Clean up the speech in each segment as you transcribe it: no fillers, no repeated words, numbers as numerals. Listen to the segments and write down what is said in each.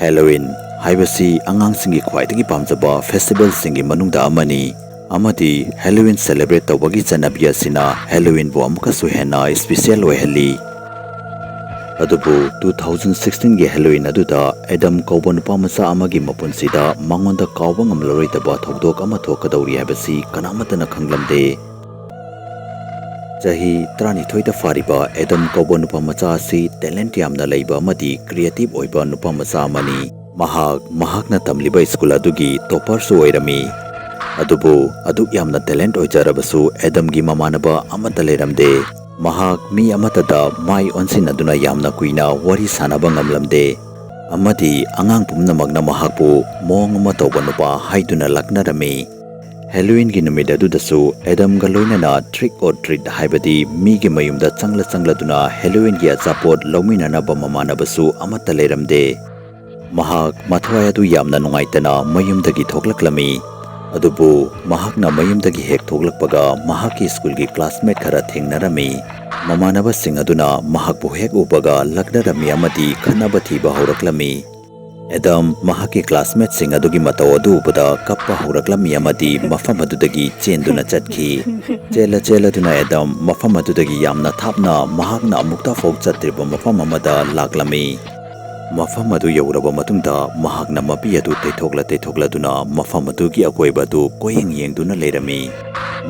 Halloween haibasi angangsing gi khwaidagi pamjaba festival singi manungda amani amadi Halloween celebrate tawbagi chanabi asina Halloween bo amuka suhena special oihali adubu 2016 gi Halloween aduda Adam kauba nupa macha amagi mapunsida mangonda kauba ngamlaroi taba thokdok ama thokadawri habasi kanamatana khanglamde Jahi trani thoida fariba Adam kauba nupa macha si talent yamna leiba amadi creative oiba nupa macha amani mahakna tamliba school adugi topper su oirami adubu adu yamna talent oijarabasu Adam gi mamanaba amata leramde mahak mi amatada mai onsin aduna yamna kuina wari sanaba ngamlamde amadi angang pumna magna mahakpu mong ama tawba nupa haiduna laknarami Halloween gi numida dudasu Adam ga loinana trick or treat haibadi mi gi mayumda changla duna Halloween gi achapot lawminana ba mamanabasu amata leramde mahak mathwai adu yamna nungaitana mayumdagi thoklaklami adubu mahakna mayumdagi hek thoklakpaga mahaki school gi classmate khara thengnarami mamanaba sing aduna mahakbu hek upaga laknarami amadi khanaba thiba horaklami Adam mahaki classmate sing adugi mataw adu upada kappa horaklami amadi mafam adudagi chenduna chatki chela duna Adam mafam adudagi yamna thapna mahakna amukta fok chatriba mafam amada laklami mafam adu yauraba matungda mahakna mapi adu teithokla duna mafam adugi akoiba adu koyeng yengduna leirami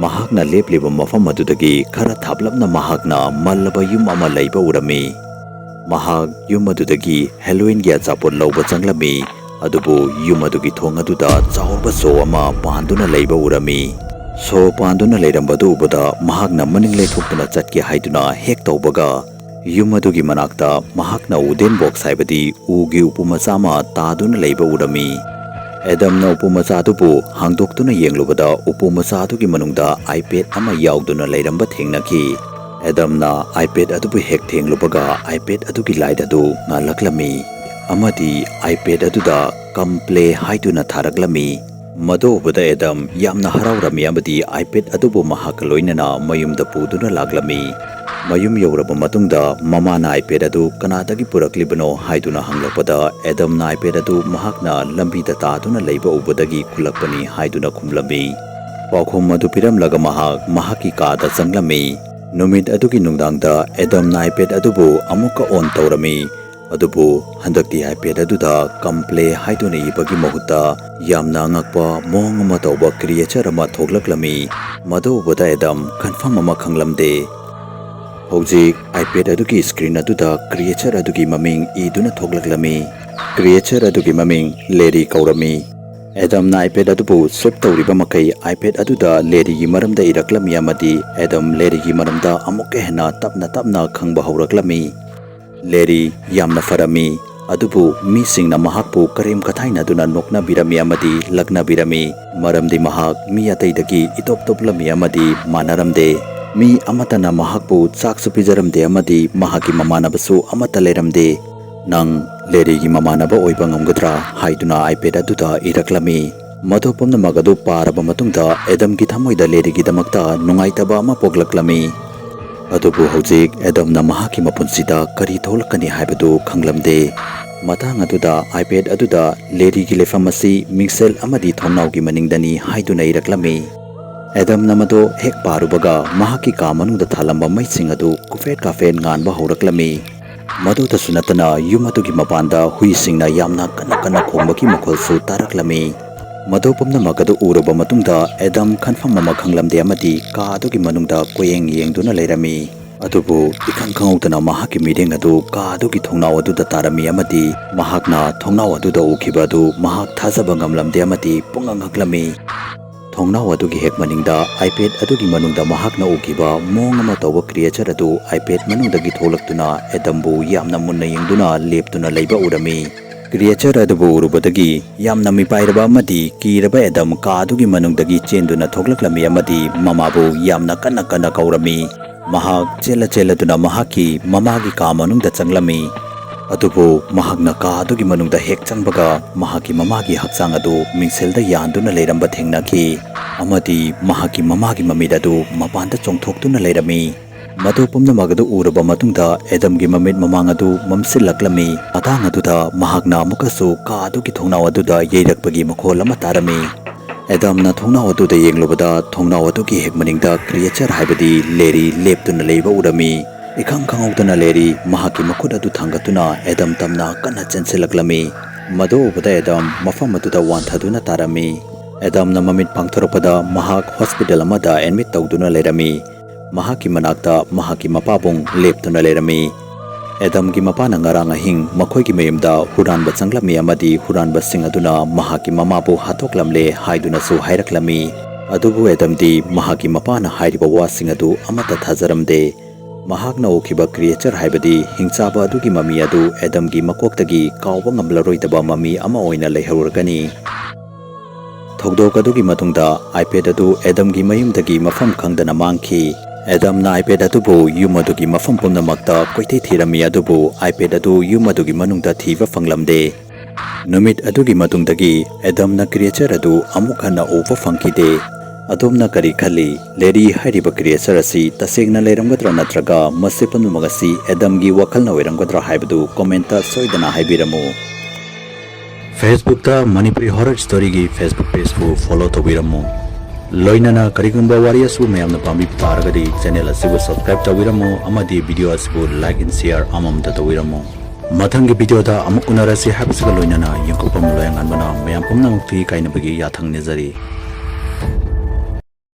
mahakna lepliba mafam adudagi khara thaplapna mahakna mallaba yum ama leiba urami mahak yum adudagi Halloween gi achapot lawba changlami adubu yum adugi thong aduda chawba so ama panduna leiba urami so panduna leirambadu ubada mahakna maningle thokpuna chatki haiduna hek tawbaga yum adugi manakta mahakna uden box haibadi ugi upumasa ma taduna leiba urami Adam na upumasa adubu hangdoktuna yenglubada upumasa adugi manungda iPad ama yauduna leiramba thengnaki Adam na iPad adubu hek thenglubaga iPad adugi light adu ngalaklami amadi iPad aduda play haiduna tharaklami mado ubada Adam yamna haraurami amadi iPad adubu mahakaloinana mayumda puduna laklami mayum yauraba matungda mamana iPad adu kanadagi puraklibano haiduna hanglakpada Adam na iPad adu mahakna lambida taduna leiba ubadagi kulakpani haiduna khumlami paukhom adu piramlaga mahaki kada changlami numit adugi nungdangda Adam na iPad adubu amuka on tawrami adubu handakti iPad aduda play haiduna ibagi mahutta yamna ngakpa mong ama tawba creature ama thoklaklami mado ubada Adam confirm ama khanglamde Hojik iPad adugi screen aduda creature adugi maming iduna thoklaklami creature adugi maming Larry kaurami Adam na iPad adubu swipe tawriba makai iPad aduda Larry gi maramda iraklami amadi Adam Larry gi maramda amukke hena tapna khangba horaklami Larry yamna farami adubu mi singna mahakpu karim kathaina duna nokna birami amadi lagna birami maramdi mahak mi ataidagi itop toplami amadi manaramde mi amatana mahakpu chaksu pijaramde amadi mahaki mamanabasu amata leramde nang Larry gi mamanaba oiba ngamgadra haiduna iPad aduda iraklami madopamna magadu paraba matungda Adam gi thamoida Larry gi damakta nungaitaba ama poklaklami adubu hojik Adam na mahaki mapunsida kari tholakani haibadu khanglamde matang aduda iPad aduda Larry gi lefamasi mixel amadi thonnaw gi maningdani haiduna iraklami Adam namado hek parubaga mahaki ka manungda thalamba maising adu kufet kafen nganba horaklami madu tasunatana yum adugi mapanda huisingna yamna kana khongbaki makholsu taraklami madu pumna magadu uraba matungda Adam confirm ama khanglamde amadi ka adugi manungda koyeng yengduna leirami adubu ikhang khangutana mahaki mideng adu ka adugi thongnaw aduda tarami amadi mahakna thongnaw aduda ukhiba adu mahak thajaba ngamlamde amadi pungangaklami thongnaw adugi hek maningda iPad adugi manungda mahakna ukiba mong ama tawba creature adu iPad manungdagi tholaktuna Adambu yamna munna yengduna leptuna leiba urami creature adubu urubadagi yamna mipairaba amadi kiraba Adam ka adugi manungdagi chenduna thoklaklami amadi mamabu yamna kana kaurami mahak chela duna mahaki mamagi ka manungda changlami adubu mahakna ka adugi manungda hek changbaga mahaki mamagi hakchang adu mingselda yanduna leiramba thengnaki amadi mahaki mamagi mamida du mapanda chongthoktuna leirami Madu pumnamak adu uraba matungda Adamgi mamit mamang adu mamsillaklami matang aduda mahakna amukasu ka adugi thongnaw aduda yeirakpagi makhol ama tarami. Adamna thongnaw aduda yenglubada thongnaw adugi hekmaningda creature haibadi leri leptuna leiba urami. Ikhang khangawdana leri mahaki makhut adu thangatuna Adam tamna kanna chensilaklami. Madu ubada Adam mafam aduda wanthaduna tarami. Adamna mamit pangthorapada mahak hospital amada admit tawduna lerami. Mahaki manakta mahaki mapabong leptuna lerami. Adamgi mapana ngarang ahing makhoigi mayumda huranba changlami amadi huranba sing aduna mahaki mamabu hatoklamle haiduna su hairaklami. Adubu Adamdi mahaki mapana hairiba wasing adu amata thajaramde. Mahakna ukiba creature haibadi hingchaba adugi mami adu Adamgi makoktagi kawba ngamlaroidaba mami ama oina leihurgani. Thogdok adugi matungda iPad adu Adamgi mayumdagi mafam khangdana mangki. Adamna iPad adubu yum adugi mafam pumnamakta koitei thirami adubu iPad adu yum adugi manungda thiba fanglamde. Numit adugi matungdagi Adamna creature adu amuk hanna uba fangkide. Adomna kari khali leri hairiba creature asi tasegna leiramgadra natraga mase panumagasi Adamgi wakhalna oiramgadra haibadu comment ta soidana haibiramu. Facebook ta Manipuri horror story gi Facebook page fu follow tobiramu. Loinana karigumba wari asu mayamna pambi taragadi channel asibu subscribe tawiramu amadi video asibu like and share amam da tawiramu. Mathangi video da amuk unarasi habsiga loinana yungkupam loyangan bana mayam pumna mukti kainabagi yathang nizari.